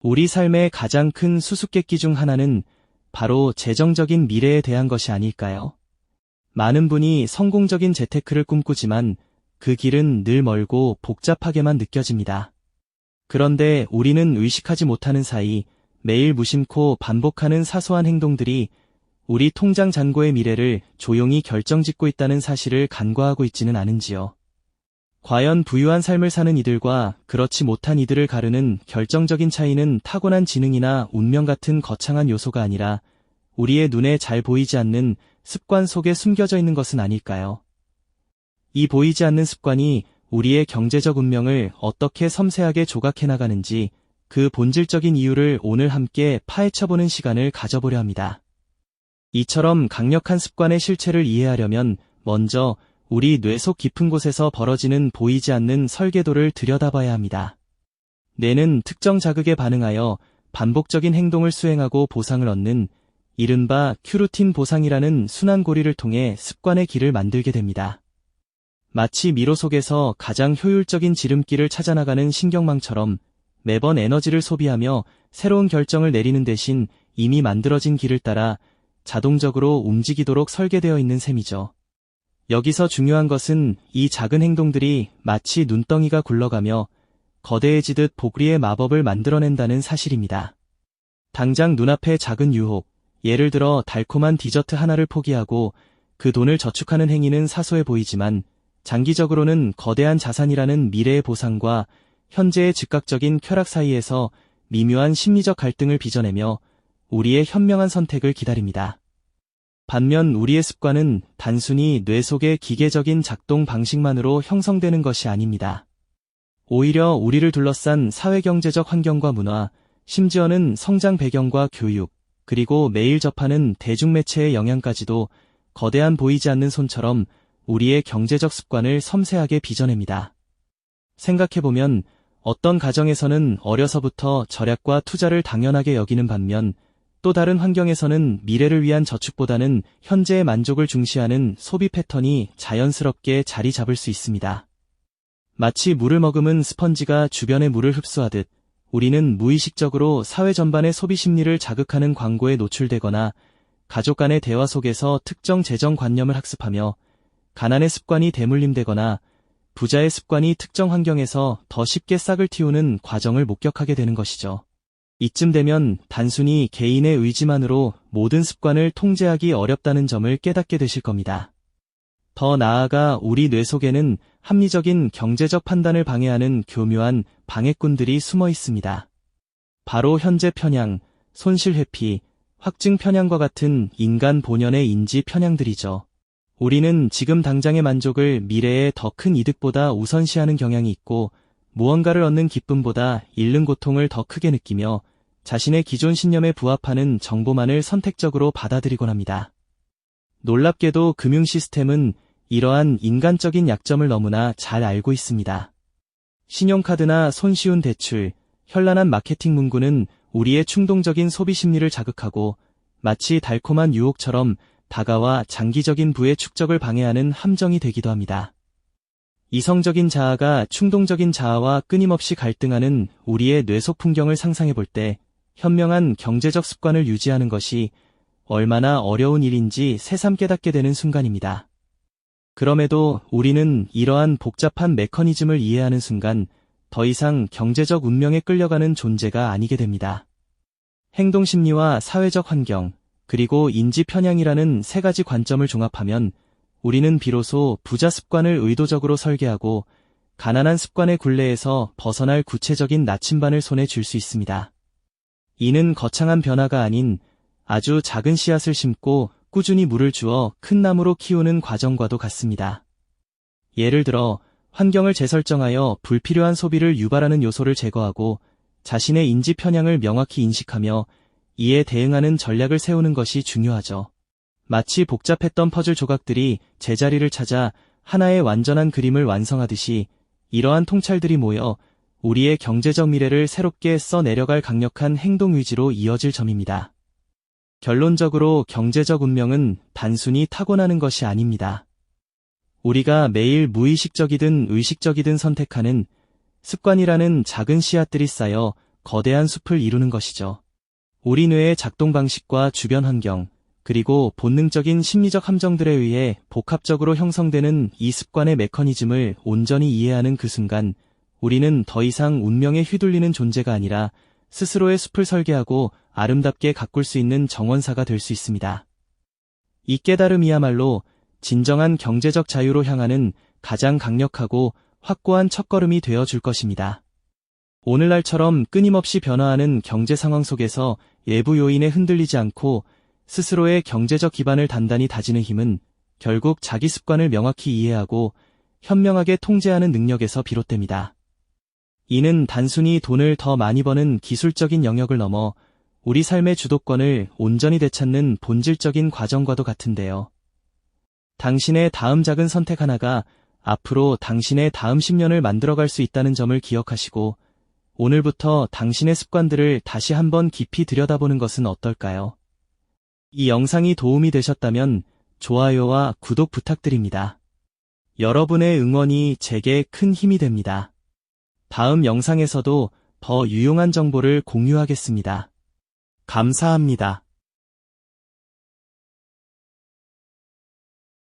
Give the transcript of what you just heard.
우리 삶의 가장 큰 수수께끼 중 하나는 바로 재정적인 미래에 대한 것이 아닐까요? 많은 분이 성공적인 재테크를 꿈꾸지만 그 길은 늘 멀고 복잡하게만 느껴집니다. 그런데 우리는 의식하지 못하는 사이 매일 무심코 반복하는 사소한 행동들이 우리 통장 잔고의 미래를 조용히 결정짓고 있다는 사실을 간과하고 있지는 않은지요. 과연 부유한 삶을 사는 이들과 그렇지 못한 이들을 가르는 결정적인 차이는 타고난 지능이나 운명 같은 거창한 요소가 아니라 우리의 눈에 잘 보이지 않는 습관 속에 숨겨져 있는 것은 아닐까요? 이 보이지 않는 습관이 우리의 경제적 운명을 어떻게 섬세하게 조각해 나가는지 그 본질적인 이유를 오늘 함께 파헤쳐보는 시간을 가져보려 합니다. 이처럼 강력한 습관의 실체를 이해하려면 먼저 우리 뇌 속 깊은 곳에서 벌어지는 보이지 않는 설계도를 들여다봐야 합니다. 뇌는 특정 자극에 반응하여 반복적인 행동을 수행하고 보상을 얻는 이른바 큐루틴 보상이라는 순환고리를 통해 습관의 길을 만들게 됩니다. 마치 미로 속에서 가장 효율적인 지름길을 찾아나가는 신경망처럼 매번 에너지를 소비하며 새로운 결정을 내리는 대신 이미 만들어진 길을 따라 자동적으로 움직이도록 설계되어 있는 셈이죠. 여기서 중요한 것은 이 작은 행동들이 마치 눈덩이가 굴러가며 거대해지듯 복리의 마법을 만들어낸다는 사실입니다. 당장 눈앞의 작은 유혹, 예를 들어 달콤한 디저트 하나를 포기하고 그 돈을 저축하는 행위는 사소해 보이지만 장기적으로는 거대한 자산이라는 미래의 보상과 현재의 즉각적인 쾌락 사이에서 미묘한 심리적 갈등을 빚어내며 우리의 현명한 선택을 기다립니다. 반면 우리의 습관은 단순히 뇌 속의 기계적인 작동 방식만으로 형성되는 것이 아닙니다. 오히려 우리를 둘러싼 사회경제적 환경과 문화, 심지어는 성장 배경과 교육, 그리고 매일 접하는 대중매체의 영향까지도 거대한 보이지 않는 손처럼 우리의 경제적 습관을 섬세하게 빚어냅니다. 생각해보면 어떤 가정에서는 어려서부터 절약과 투자를 당연하게 여기는 반면 또 다른 환경에서는 미래를 위한 저축보다는 현재의 만족을 중시하는 소비 패턴이 자연스럽게 자리 잡을 수 있습니다. 마치 물을 머금은 스펀지가 주변의 물을 흡수하듯 우리는 무의식적으로 사회 전반의 소비 심리를 자극하는 광고에 노출되거나 가족 간의 대화 속에서 특정 재정 관념을 학습하며 가난의 습관이 대물림되거나 부자의 습관이 특정 환경에서 더 쉽게 싹을 틔우는 과정을 목격하게 되는 것이죠. 이쯤 되면 단순히 개인의 의지만으로 모든 습관을 통제하기 어렵다는 점을 깨닫게 되실 겁니다. 더 나아가 우리 뇌 속에는 합리적인 경제적 판단을 방해하는 교묘한 방해꾼들이 숨어 있습니다. 바로 현재 편향, 손실 회피, 확증 편향과 같은 인간 본연의 인지 편향들이죠. 우리는 지금 당장의 만족을 미래의 더 큰 이득보다 우선시하는 경향이 있고 무언가를 얻는 기쁨보다 잃는 고통을 더 크게 느끼며 자신의 기존 신념에 부합하는 정보만을 선택적으로 받아들이곤 합니다. 놀랍게도 금융 시스템은 이러한 인간적인 약점을 너무나 잘 알고 있습니다. 신용카드나 손쉬운 대출, 현란한 마케팅 문구는 우리의 충동적인 소비 심리를 자극하고 마치 달콤한 유혹처럼 다가와 장기적인 부의 축적을 방해하는 함정이 되기도 합니다. 이성적인 자아가 충동적인 자아와 끊임없이 갈등하는 우리의 뇌 속 풍경을 상상해 볼 때 현명한 경제적 습관을 유지하는 것이 얼마나 어려운 일인지 새삼 깨닫게 되는 순간입니다. 그럼에도 우리는 이러한 복잡한 메커니즘을 이해하는 순간 더 이상 경제적 운명에 끌려가는 존재가 아니게 됩니다. 행동심리와 사회적 환경, 그리고 인지 편향이라는 세 가지 관점을 종합하면 우리는 비로소 부자 습관을 의도적으로 설계하고 가난한 습관의 굴레에서 벗어날 구체적인 나침반을 손에 쥘 수 있습니다. 이는 거창한 변화가 아닌 아주 작은 씨앗을 심고 꾸준히 물을 주어 큰 나무로 키우는 과정과도 같습니다. 예를 들어 환경을 재설정하여 불필요한 소비를 유발하는 요소를 제거하고 자신의 인지 편향을 명확히 인식하며 이에 대응하는 전략을 세우는 것이 중요하죠. 마치 복잡했던 퍼즐 조각들이 제자리를 찾아 하나의 완전한 그림을 완성하듯이 이러한 통찰들이 모여 우리의 경제적 미래를 새롭게 써내려갈 강력한 행동 의지로 이어질 점입니다. 결론적으로 경제적 운명은 단순히 타고나는 것이 아닙니다. 우리가 매일 무의식적이든 의식적이든 선택하는 습관이라는 작은 씨앗들이 쌓여 거대한 숲을 이루는 것이죠. 우리 뇌의 작동 방식과 주변 환경, 그리고 본능적인 심리적 함정들에 의해 복합적으로 형성되는 이 습관의 메커니즘을 온전히 이해하는 그 순간, 우리는 더 이상 운명에 휘둘리는 존재가 아니라 스스로의 숲을 설계하고 아름답게 가꿀 수 있는 정원사가 될 수 있습니다. 이 깨달음이야말로 진정한 경제적 자유로 향하는 가장 강력하고 확고한 첫걸음이 되어 줄 것입니다. 오늘날처럼 끊임없이 변화하는 경제 상황 속에서 외부 요인에 흔들리지 않고 스스로의 경제적 기반을 단단히 다지는 힘은 결국 자기 습관을 명확히 이해하고 현명하게 통제하는 능력에서 비롯됩니다. 이는 단순히 돈을 더 많이 버는 기술적인 영역을 넘어 우리 삶의 주도권을 온전히 되찾는 본질적인 과정과도 같은데요. 당신의 다음 작은 선택 하나가 앞으로 당신의 다음 10년을 만들어갈 수 있다는 점을 기억하시고 오늘부터 당신의 습관들을 다시 한번 깊이 들여다보는 것은 어떨까요? 이 영상이 도움이 되셨다면 좋아요와 구독 부탁드립니다. 여러분의 응원이 제게 큰 힘이 됩니다. 다음 영상에서도 더 유용한 정보를 공유하겠습니다. 감사합니다.